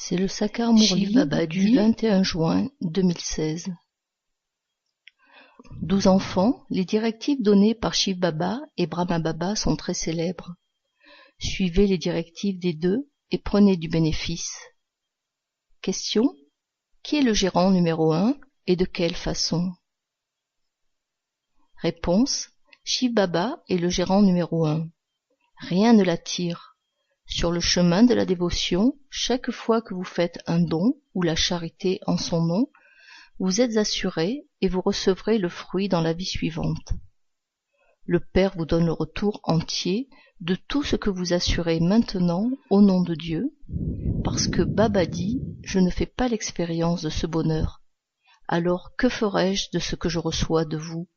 C'est le Sakar Murli du 21 juin 2016. 12 enfants, les directives données par Shiv Baba et Brahma Baba sont très célèbres. Suivez les directives des deux et prenez du bénéfice. Question: qui est le gérant numéro 1 et de quelle façon? Réponse: Shiv Baba est le gérant numéro 1. Rien ne l'attire. Sur le chemin de la dévotion, chaque fois que vous faites un don ou la charité en son nom, vous êtes assuré et vous recevrez le fruit dans la vie suivante. Le Père vous donne le retour entier de tout ce que vous assurez maintenant au nom de Dieu, parce que Baba dit « Je ne fais pas l'expérience de ce bonheur. Alors que ferai-je de ce que je reçois de vous ?»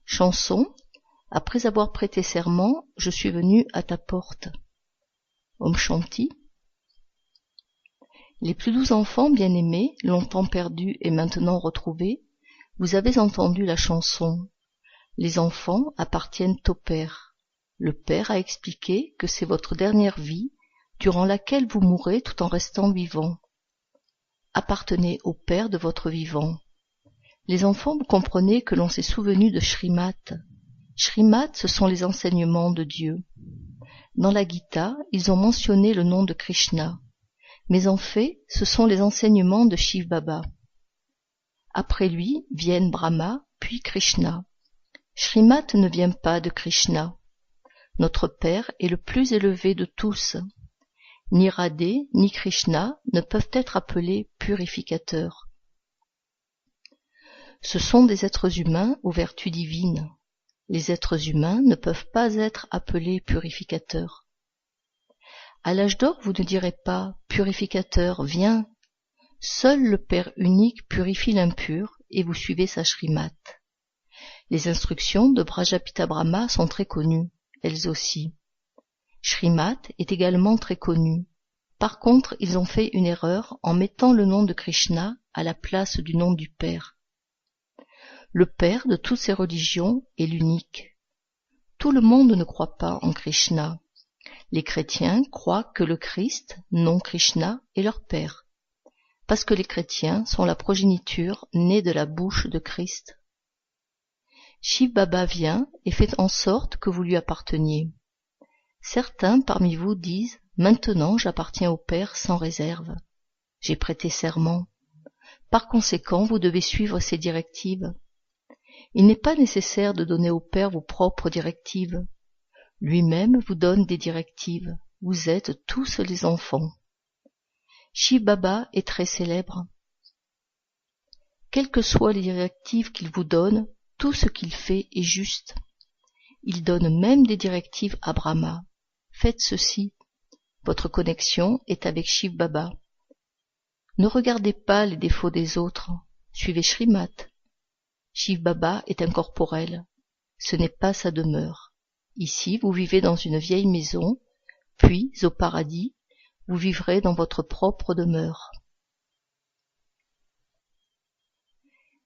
Chanson. Après avoir prêté serment, je suis venu à ta porte. Om Shanti. Les plus doux enfants bien-aimés, longtemps perdus et maintenant retrouvés, vous avez entendu la chanson. Les enfants appartiennent au Père. Le Père a expliqué que c'est votre dernière vie, durant laquelle vous mourrez tout en restant vivant. Appartenez au Père de votre vivant. Les enfants, vous comprenez que l'on s'est souvenu de Shrimad. Shrimad, ce sont les enseignements de Dieu. Dans la Gita, ils ont mentionné le nom de Krishna, mais en fait, ce sont les enseignements de Shiv Baba. Après lui viennent Brahma, puis Krishna. Shrimad ne vient pas de Krishna. Notre Père est le plus élevé de tous. Ni Radhe, ni Krishna ne peuvent être appelés purificateurs. Ce sont des êtres humains aux vertus divines. Les êtres humains ne peuvent pas être appelés purificateurs. À l'âge d'or, vous ne direz pas « Purificateur, viens ». Seul le Père unique purifie l'impur et vous suivez sa Shrimad. Les instructions de Prajapita Brahma sont très connues, elles aussi. Shrimad est également très connue. Par contre, ils ont fait une erreur en mettant le nom de Krishna à la place du nom du Père. Le Père de toutes ces religions est l'unique. Tout le monde ne croit pas en Krishna. Les chrétiens croient que le Christ, non Krishna, est leur Père, parce que les chrétiens sont la progéniture née de la bouche de Christ. Shiv Baba vient et fait en sorte que vous lui apparteniez. Certains parmi vous disent « Maintenant j'appartiens au Père sans réserve. J'ai prêté serment. Par conséquent, vous devez suivre ses directives. » Il n'est pas nécessaire de donner au Père vos propres directives. Lui-même vous donne des directives. Vous êtes tous les enfants. Shiv Baba est très célèbre. Quelles que soient les directives qu'il vous donne, tout ce qu'il fait est juste. Il donne même des directives à Brahma. Faites ceci. Votre connexion est avec Shiv Baba. Ne regardez pas les défauts des autres. Suivez Shrimad. Shiv Baba est incorporel. Ce n'est pas sa demeure. Ici, vous vivez dans une vieille maison, puis, au paradis, vous vivrez dans votre propre demeure.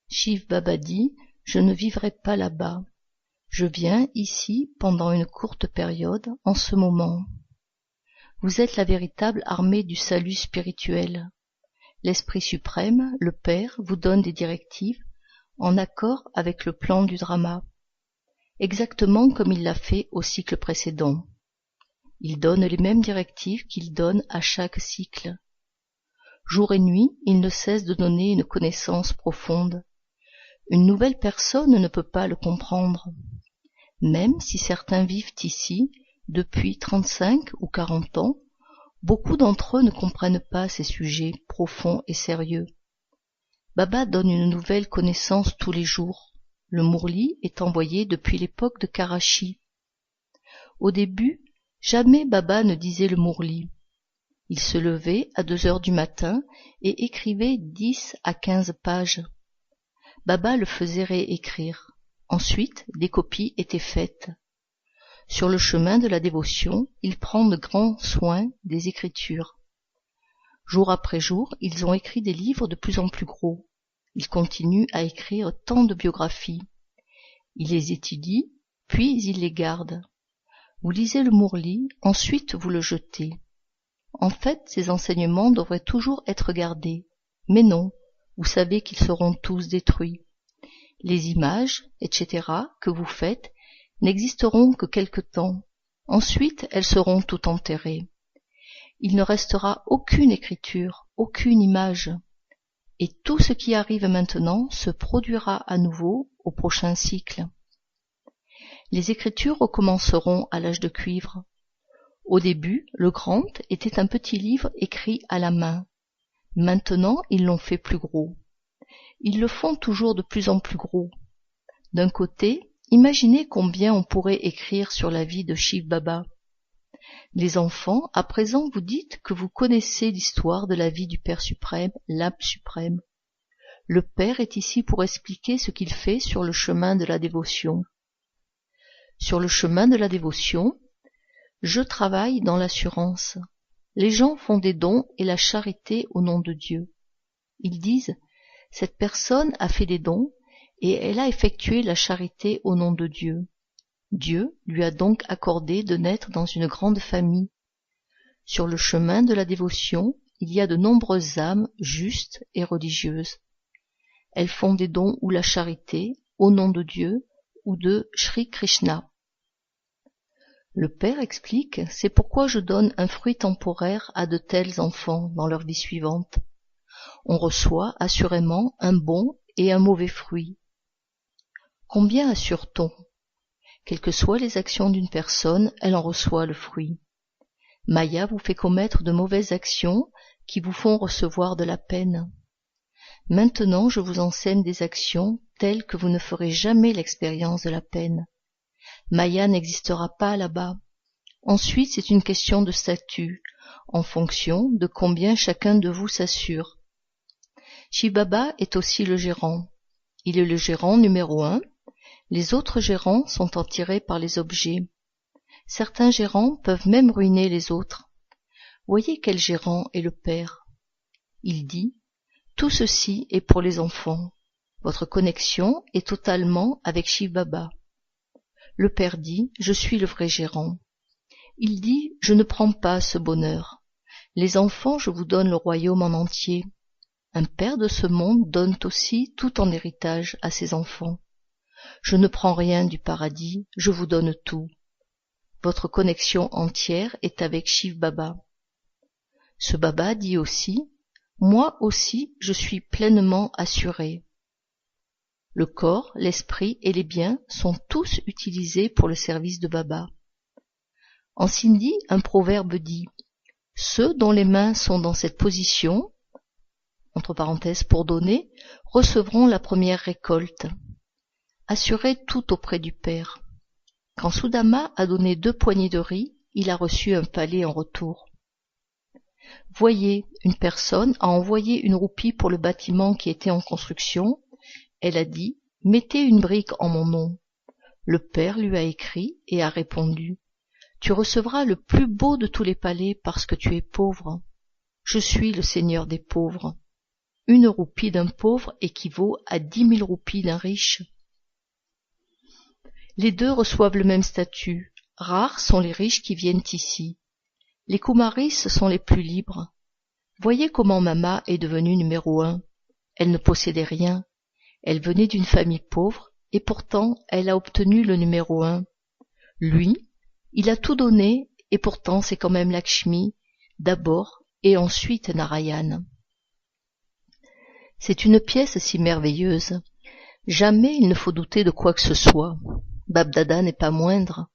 Shiv Baba dit « Je ne vivrai pas là-bas. Je viens ici pendant une courte période, en ce moment. » Vous êtes la véritable armée du salut spirituel. L'Esprit suprême, le Père, vous donne des directives en accord avec le plan du drama, exactement comme il l'a fait au cycle précédent. Il donne les mêmes directives qu'il donne à chaque cycle. Jour et nuit, il ne cesse de donner une connaissance profonde. Une nouvelle personne ne peut pas le comprendre. Même si certains vivent ici depuis 35 ou 40 ans, beaucoup d'entre eux ne comprennent pas ces sujets profonds et sérieux. Baba donne une nouvelle connaissance tous les jours. Le Murli est envoyé depuis l'époque de Karachi. Au début, jamais Baba ne disait le Murli. Il se levait à 2 heures du matin et écrivait 10 à 15 pages. Baba le faisait réécrire. Ensuite, des copies étaient faites. Sur le chemin de la dévotion, il prend de grands soins des écritures. Jour après jour, ils ont écrit des livres de plus en plus gros. Ils continuent à écrire tant de biographies. Il les étudie, puis il les garde. Vous lisez le Murli, ensuite vous le jetez. En fait, ces enseignements devraient toujours être gardés. Mais non, vous savez qu'ils seront tous détruits. Les images, etc., que vous faites, n'existeront que quelque temps. Ensuite, elles seront toutes enterrées. Il ne restera aucune écriture, aucune image. Et tout ce qui arrive maintenant se produira à nouveau au prochain cycle. Les écritures recommenceront à l'âge de cuivre. Au début, le Grand était un petit livre écrit à la main. Maintenant, ils l'ont fait plus gros. Ils le font toujours de plus en plus gros. D'un côté, imaginez combien on pourrait écrire sur la vie de Shiv Baba. Les enfants, à présent vous dites que vous connaissez l'histoire de la vie du Père suprême, l'âme suprême. Le Père est ici pour expliquer ce qu'il fait sur le chemin de la dévotion. Sur le chemin de la dévotion, je travaille dans l'assurance. Les gens font des dons et la charité au nom de Dieu. Ils disent, cette personne a fait des dons et elle a effectué la charité au nom de Dieu. Dieu lui a donc accordé de naître dans une grande famille. Sur le chemin de la dévotion, il y a de nombreuses âmes justes et religieuses. Elles font des dons ou la charité au nom de Dieu ou de Sri Krishna. Le Père explique, c'est pourquoi je donne un fruit temporaire à de tels enfants dans leur vie suivante. On reçoit assurément un bon et un mauvais fruit. Combien assure-t-on? Quelles que soient les actions d'une personne, elle en reçoit le fruit. Maya vous fait commettre de mauvaises actions qui vous font recevoir de la peine. Maintenant, je vous enseigne des actions telles que vous ne ferez jamais l'expérience de la peine. Maya n'existera pas là-bas. Ensuite, c'est une question de statut, en fonction de combien chacun de vous s'assure. Shiv Baba est aussi le gérant. Il est le gérant numéro 1. Les autres gérants sont attirés par les objets. Certains gérants peuvent même ruiner les autres. Voyez quel gérant est le Père. Il dit, tout ceci est pour les enfants. Votre connexion est totalement avec Shiv Baba. Le Père dit, je suis le vrai gérant. Il dit, je ne prends pas ce bonheur. Les enfants, je vous donne le royaume en entier. Un père de ce monde donne aussi tout en héritage à ses enfants. Je ne prends rien du paradis, je vous donne tout. Votre connexion entière est avec Shiv Baba. Ce Baba dit aussi, moi aussi je suis pleinement assuré. Le corps, l'esprit et les biens sont tous utilisés pour le service de Baba. En Sindhi, un proverbe dit « Ceux dont les mains sont dans cette position, entre parenthèses pour donner, recevront la première récolte. » Assurez tout auprès du Père. Quand Sudama a donné 2 poignées de riz, il a reçu un palais en retour. Voyez, une personne a envoyé une roupie pour le bâtiment qui était en construction. Elle a dit, mettez une brique en mon nom. Le Père lui a écrit et a répondu, tu recevras le plus beau de tous les palais parce que tu es pauvre. Je suis le Seigneur des pauvres. Une roupie d'un pauvre équivaut à 10 000 roupies d'un riche. Les deux reçoivent le même statut. Rares sont les riches qui viennent ici. Les Kumaris sont les plus libres. Voyez comment Mama est devenue numéro 1. Elle ne possédait rien. Elle venait d'une famille pauvre et pourtant elle a obtenu le numéro 1. Lui, il a tout donné et pourtant c'est quand même Lakshmi, d'abord et ensuite Narayan. C'est une pièce si merveilleuse. Jamais il ne faut douter de quoi que ce soit. Bab-Dada n'est pas moindre.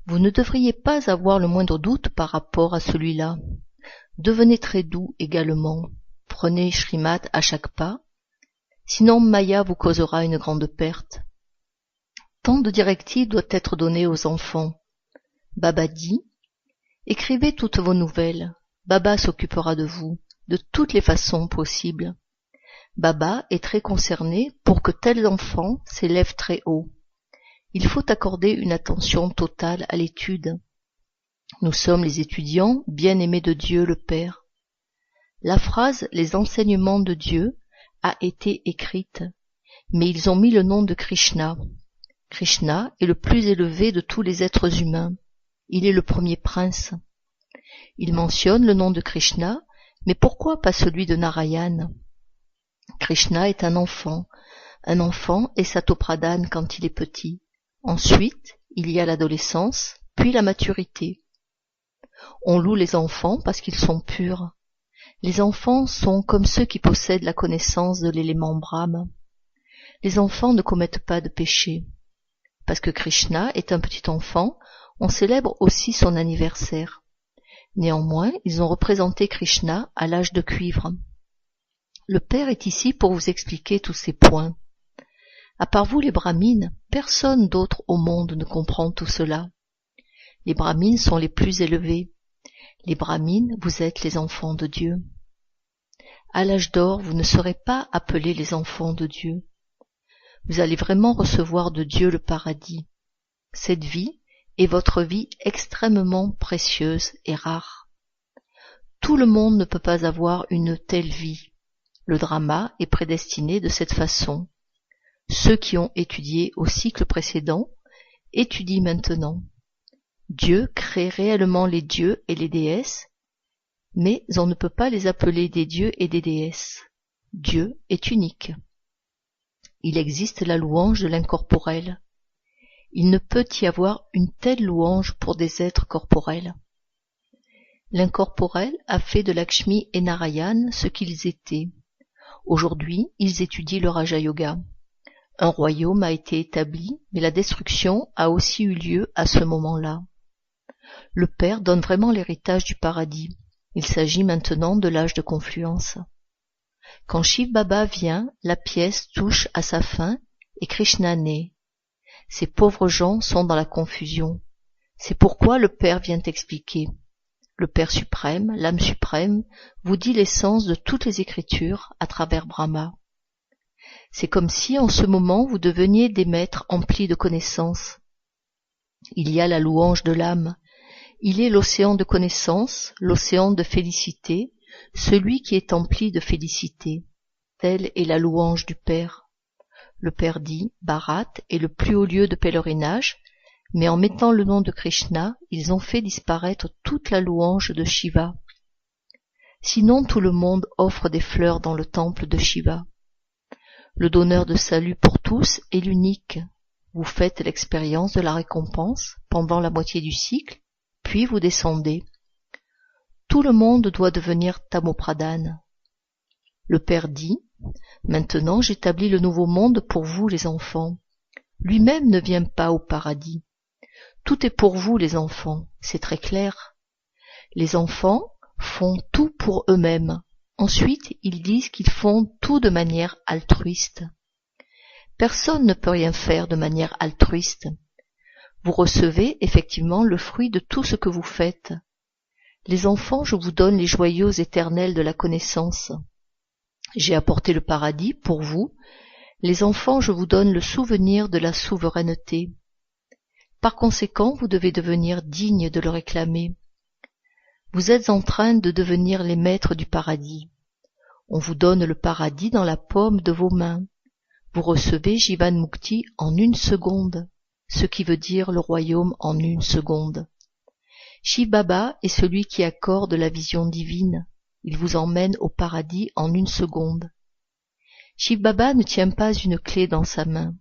Vous ne devriez pas avoir le moindre doute par rapport à celui-là. Devenez très doux également. Prenez Shrimad à chaque pas. Sinon Maya vous causera une grande perte. Tant de directives doivent être données aux enfants. Baba dit, écrivez toutes vos nouvelles. Baba s'occupera de vous, de toutes les façons possibles. Baba est très concerné pour que tels enfants s'élèvent très haut. Il faut accorder une attention totale à l'étude. Nous sommes les étudiants bien-aimés de Dieu le Père. La phrase « les enseignements de Dieu » a été écrite, mais ils ont mis le nom de Krishna. Krishna est le plus élevé de tous les êtres humains. Il est le premier prince. Il mentionne le nom de Krishna, mais pourquoi pas celui de Narayan? Krishna est un enfant est Satopradhan quand il est petit. Ensuite, il y a l'adolescence, puis la maturité. On loue les enfants parce qu'ils sont purs. Les enfants sont comme ceux qui possèdent la connaissance de l'élément Brahma. Les enfants ne commettent pas de péché. Parce que Krishna est un petit enfant, on célèbre aussi son anniversaire. Néanmoins, ils ont représenté Krishna à l'âge de cuivre. Le Père est ici pour vous expliquer tous ces points. À part vous les brahmines, personne d'autre au monde ne comprend tout cela. Les brahmines sont les plus élevés. Les brahmines, vous êtes les enfants de Dieu. À l'âge d'or, vous ne serez pas appelés les enfants de Dieu. Vous allez vraiment recevoir de Dieu le paradis. Cette vie est votre vie extrêmement précieuse et rare. Tout le monde ne peut pas avoir une telle vie. Le drama est prédestiné de cette façon. Ceux qui ont étudié au cycle précédent étudient maintenant. Dieu crée réellement les dieux et les déesses, mais on ne peut pas les appeler des dieux et des déesses. Dieu est unique. Il existe la louange de l'incorporel. Il ne peut y avoir une telle louange pour des êtres corporels. L'incorporel a fait de Lakshmi et Narayan ce qu'ils étaient. Aujourd'hui, ils étudient le Raja Yoga. Un royaume a été établi, mais la destruction a aussi eu lieu à ce moment-là. Le Père donne vraiment l'héritage du paradis. Il s'agit maintenant de l'âge de confluence. Quand Shiv Baba vient, la pièce touche à sa fin et Krishna naît. Ces pauvres gens sont dans la confusion. C'est pourquoi le Père vient expliquer. Le Père suprême, l'âme suprême, vous dit l'essence de toutes les écritures à travers Brahma. C'est comme si en ce moment vous deveniez des maîtres emplis de connaissances. Il y a la louange de l'âme. Il est l'océan de connaissance, l'océan de félicité, celui qui est empli de félicité. Telle est la louange du Père. Le Père dit, Bharat est le plus haut lieu de pèlerinage, mais en mettant le nom de Krishna, ils ont fait disparaître toute la louange de Shiva. Sinon tout le monde offre des fleurs dans le temple de Shiva. Le donneur de salut pour tous est l'unique. Vous faites l'expérience de la récompense pendant la moitié du cycle, puis vous descendez. Tout le monde doit devenir Tamopradhan. Le Père dit, maintenant j'établis le nouveau monde pour vous les enfants. Lui-même ne vient pas au paradis. Tout est pour vous les enfants, c'est très clair. Les enfants font tout pour eux-mêmes. Ensuite, ils disent qu'ils font tout de manière altruiste. Personne ne peut rien faire de manière altruiste. Vous recevez effectivement le fruit de tout ce que vous faites. Les enfants, je vous donne les joyaux éternels de la connaissance. J'ai apporté le paradis pour vous. Les enfants, je vous donne le souvenir de la souveraineté. Par conséquent, vous devez devenir dignes de le réclamer. Vous êtes en train de devenir les maîtres du paradis. On vous donne le paradis dans la paume de vos mains. Vous recevez Jivan Mukti en 1 seconde, ce qui veut dire le royaume en 1 seconde. Shiv Baba est celui qui accorde la vision divine. Il vous emmène au paradis en 1 seconde. Shiv Baba ne tient pas une clé dans sa main.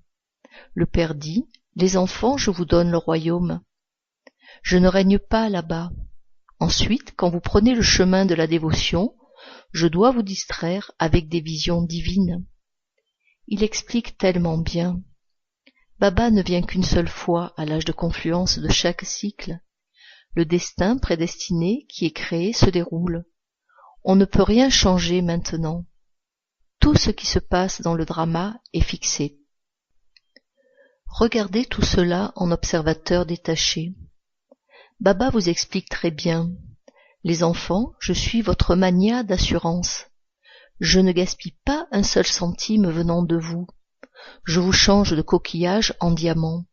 Le Père dit, les enfants, je vous donne le royaume. Je ne règne pas là-bas. Ensuite, quand vous prenez le chemin de la dévotion, je dois vous distraire avec des visions divines. Il explique tellement bien. Baba ne vient qu'une seule fois à l'âge de confluence de chaque cycle. Le destin prédestiné qui est créé se déroule. On ne peut rien changer maintenant. Tout ce qui se passe dans le drama est fixé. Regardez tout cela en observateur détaché. Baba vous explique très bien. Les enfants, je suis votre mania d'assurance. Je ne gaspille pas un seul centime venant de vous. Je vous change de coquillage en diamant.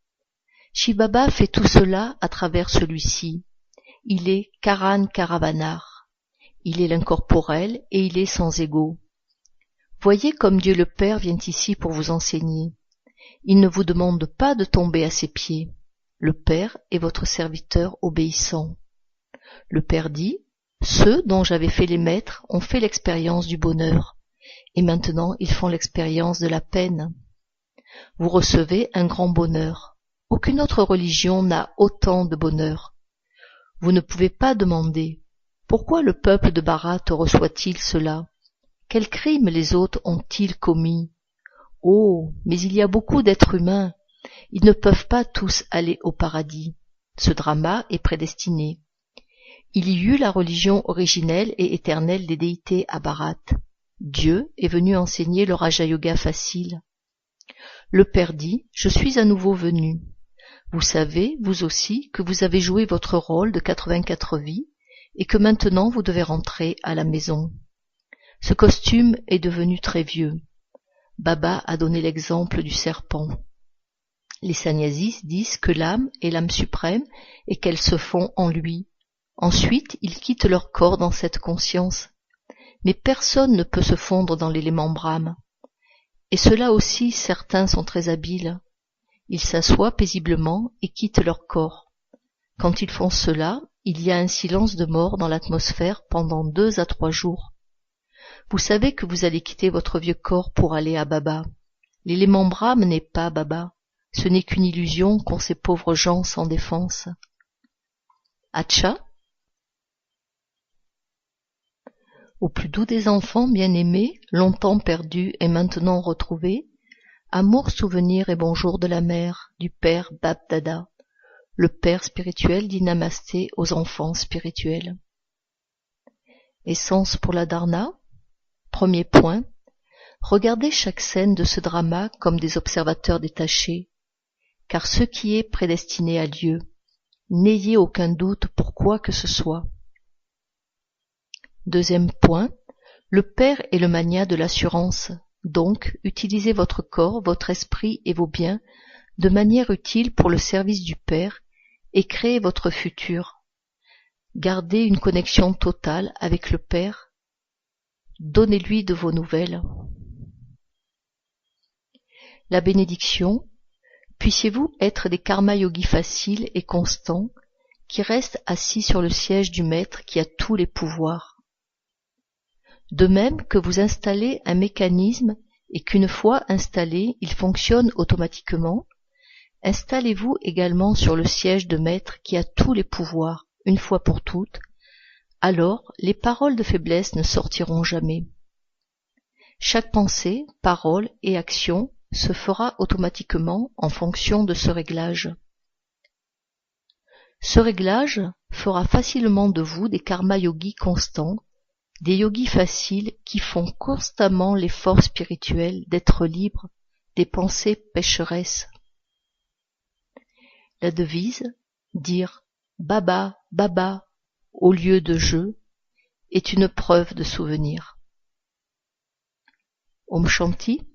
Shiv Baba fait tout cela à travers celui-ci. Il est Karan Karavanar. Il est l'incorporel et il est sans ego. Voyez comme Dieu le Père vient ici pour vous enseigner. Il ne vous demande pas de tomber à ses pieds. Le Père est votre serviteur obéissant. Le père dit, ceux dont j'avais fait les maîtres ont fait l'expérience du bonheur, et maintenant ils font l'expérience de la peine. Vous recevez un grand bonheur. Aucune autre religion n'a autant de bonheur. Vous ne pouvez pas demander, pourquoi le peuple de Bharat reçoit-il cela? Quels crimes les autres ont-ils commis? Oh, mais il y a beaucoup d'êtres humains. Ils ne peuvent pas tous aller au paradis. Ce drama est prédestiné. Il y eut la religion originelle et éternelle des déités à Bharat. Dieu est venu enseigner le Raja Yoga facile. Le Père dit, je suis à nouveau venu. Vous savez, vous aussi, que vous avez joué votre rôle de 84 vies et que maintenant vous devez rentrer à la maison. Ce costume est devenu très vieux. Baba a donné l'exemple du serpent. Les sannyasis disent que l'âme est l'âme suprême et qu'elle se fond en lui. Ensuite, ils quittent leur corps dans cette conscience. Mais personne ne peut se fondre dans l'élément Brahme. Et cela aussi, certains sont très habiles. Ils s'assoient paisiblement et quittent leur corps. Quand ils font cela, il y a un silence de mort dans l'atmosphère pendant 2 à 3 jours. Vous savez que vous allez quitter votre vieux corps pour aller à Baba. L'élément Brahme n'est pas Baba. Ce n'est qu'une illusion qu'ont ces pauvres gens sans défense. Acha? Au plus doux des enfants bien-aimés, longtemps perdus et maintenant retrouvés, amour, souvenir et bonjour de la mère, du père Bab Dada. Le père spirituel dit namasté aux enfants spirituels. Essence pour la dharna. Premier point. Regardez chaque scène de ce drama comme des observateurs détachés, car ce qui est prédestiné a lieu. N'ayez aucun doute pour quoi que ce soit. Deuxième point. Le Père est le mania de l'assurance. Donc, utilisez votre corps, votre esprit et vos biens de manière utile pour le service du Père et créez votre futur. Gardez une connexion totale avec le Père. Donnez-lui de vos nouvelles. La bénédiction. Puissiez-vous être des karma yogis faciles et constants qui restent assis sur le siège du Maître qui a tous les pouvoirs. De même que vous installez un mécanisme et qu'une fois installé, il fonctionne automatiquement, installez-vous également sur le siège de Maître qui a tous les pouvoirs, une fois pour toutes, alors les paroles de faiblesse ne sortiront jamais. Chaque pensée, parole et action se fera automatiquement en fonction de ce réglage. Ce réglage fera facilement de vous des karma yogis constants, des yogis faciles qui font constamment l'effort spirituel d'être libres des pensées pécheresses. La devise, dire Baba, Baba au lieu de je, est une preuve de souvenir. Om Shanti.